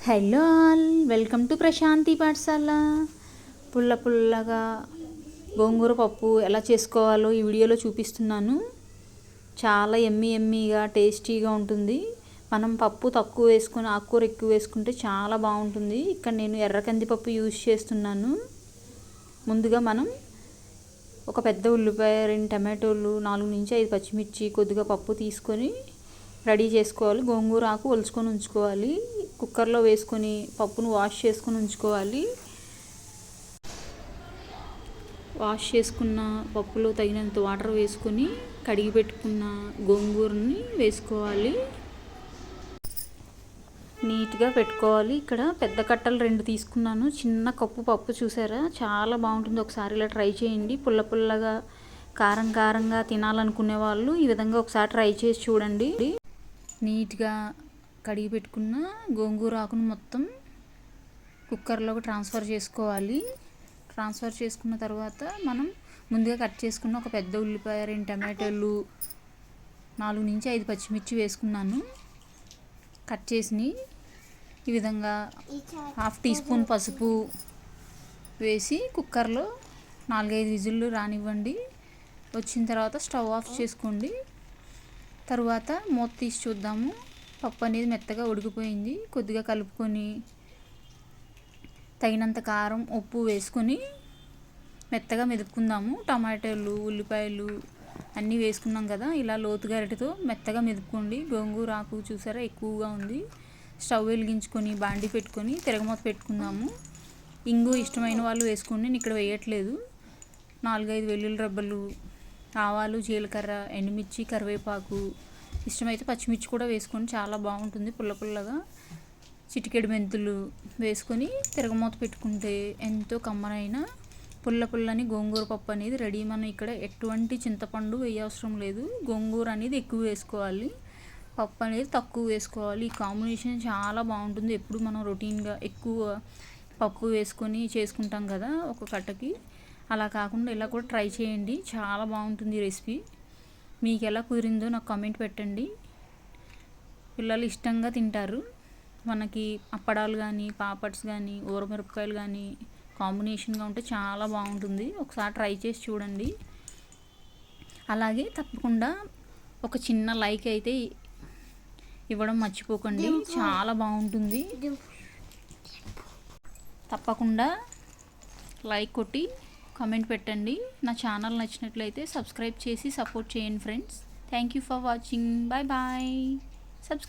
Hello all, welcome to Prashanti Pathashala. పుల్ల పుల్లగా గోంగూర పప్పు ఎలా చేసుకోవాలో ఈ వీడియోలో చూపిస్తున్నాను. చాలా ఎమ్మీగా టేస్టీగా ఉంటుంది. మనం పప్పు తక్కువ వేసుకొని ఆకుకూర ఎక్కువ వేసుకుంటే చాలా బాగుంటుంది. ఇక్కడ నేను ఎర్ర కందిపప్పు యూజ్ చేస్తున్నాను. ముందుగా మనం ఒక పెద్ద ఉల్లిపాయ, 2 టమాటోలు, 4 నుంచి 5 పచ్చిమిర్చి, కొద్దిగా పప్పు తీసుకొని రెడీ చేసుకోవాలి. గోంగూర ఆకు ఒలుచుకొని ఉంచుకోవాలి. కుక్కర్లో వేసుకొని పప్పును వాష్ చేసుకొని ఉంచుకోవాలి. వాష్ చేసుకున్న పప్పులో తగినంత వాటర్ వేసుకొని కడిగి పెట్టుకున్న గోంగూరని వేసుకోవాలి. నీట్గా పెట్టుకోవాలి. ఇక్కడ పెద్ద కట్టలు 2 తీసుకున్నాను. చిన్న కప్పు పప్పు చూసారా, చాలా బాగుంటుంది. ఒకసారి ఇలా ట్రై చేయండి. పుల్ల పుల్లగా కారంగా తినాలనుకునే వాళ్ళు ఈ విధంగా ఒకసారి ట్రై చేసి చూడండి. నీట్గా కడిగి పెట్టుకున్న గోంగూర ఆకును మొత్తం కుక్కర్లోకి ట్రాన్స్ఫర్ చేసుకోవాలి. ట్రాన్స్ఫర్ చేసుకున్న తర్వాత మనం ముందుగా కట్ చేసుకున్న ఒక పెద్ద ఉల్లిపాయ, 2 టమాటోలు, 4 నుంచి 5 పచ్చిమిర్చి వేసుకున్నాను. కట్ చేసి ఈ విధంగా 1/2 టీ స్పూన్ పసుపు వేసి కుక్కర్లో 4-5 విజిల్లు రానివ్వండి. వచ్చిన తర్వాత స్టవ్ ఆఫ్ చేసుకోండి. తరువాత మూత తీసి చూద్దాము. పప్పు అనేది మెత్తగా ఉడికిపోయింది. కొద్దిగా కలుపుకొని తగినంత కారం, ఉప్పు వేసుకొని మెత్తగా మెదుపుకుందాము. టమాటాలు, ఉల్లిపాయలు అన్నీ వేసుకున్నాం కదా, ఇలా లోతు గరిటెతో మెత్తగా మెదుపుకోండి. గోంగూర ఆకు చూసారా ఎక్కువగా ఉంది. స్టవ్ వెలిగించుకొని బాండి పెట్టుకొని తిరగమూత పెట్టుకుందాము. ఇంగు ఇష్టమైన వాళ్ళు వేసుకోండి, నేను ఇక్కడ వేయట్లేదు. 4-5 వెల్లుల్లి రెబ్బలు, ఆవాలు, జీలకర్ర, ఎండుమిర్చి, కరివేపాకు, ఇష్టమైతే పచ్చిమిర్చి కూడా వేసుకొని చాలా బాగుంటుంది పుల్ల పుల్లగా. చిటికెడు మెంతులు వేసుకొని తిరగమూత పెట్టుకుంటే ఎంతో కమ్మనైన పుల్లని గోంగూర పప్పు అనేది రెడీ. మనం ఇక్కడ ఎటువంటి చింతపండు వేయవసరం లేదు. గోంగూర అనేది ఎక్కువ వేసుకోవాలి, పప్పు అనేది తక్కువ వేసుకోవాలి. ఈ కాంబినేషన్ చాలా బాగుంటుంది. ఎప్పుడు మనం రొటీన్గా ఎక్కువ పప్పు వేసుకొని చేసుకుంటాం కదా ఒక కట్టకి, అలా కాకుండా ఇలా కూడా ట్రై చేయండి. చాలా బాగుంటుంది ఈ రెసిపీ. మీకు ఎలా కుదిరిందో నాకు కామెంట్ పెట్టండి. పిల్లలు ఇష్టంగా తింటారు. మనకి అప్పడాలు కానీ, పాపడ్స్ కానీ, ఊరమిరపకాయలు కానీ కాంబినేషన్గా ఉంటే చాలా బాగుంటుంది. ఒకసారి ట్రై చేసి చూడండి. అలాగే తప్పకుండా ఒక చిన్న లైక్ అయితే ఇవ్వడం మర్చిపోకండి. చాలా బాగుంటుంది. తప్పకుండా లైక్ కొట్టి కామెంట్ పెట్టండి. నా ఛానల్ నచ్చినట్లయితే సబ్స్క్రైబ్ చేసి సపోర్ట్ చేయండి friends. Thank you for watching. Bye. Subscribe.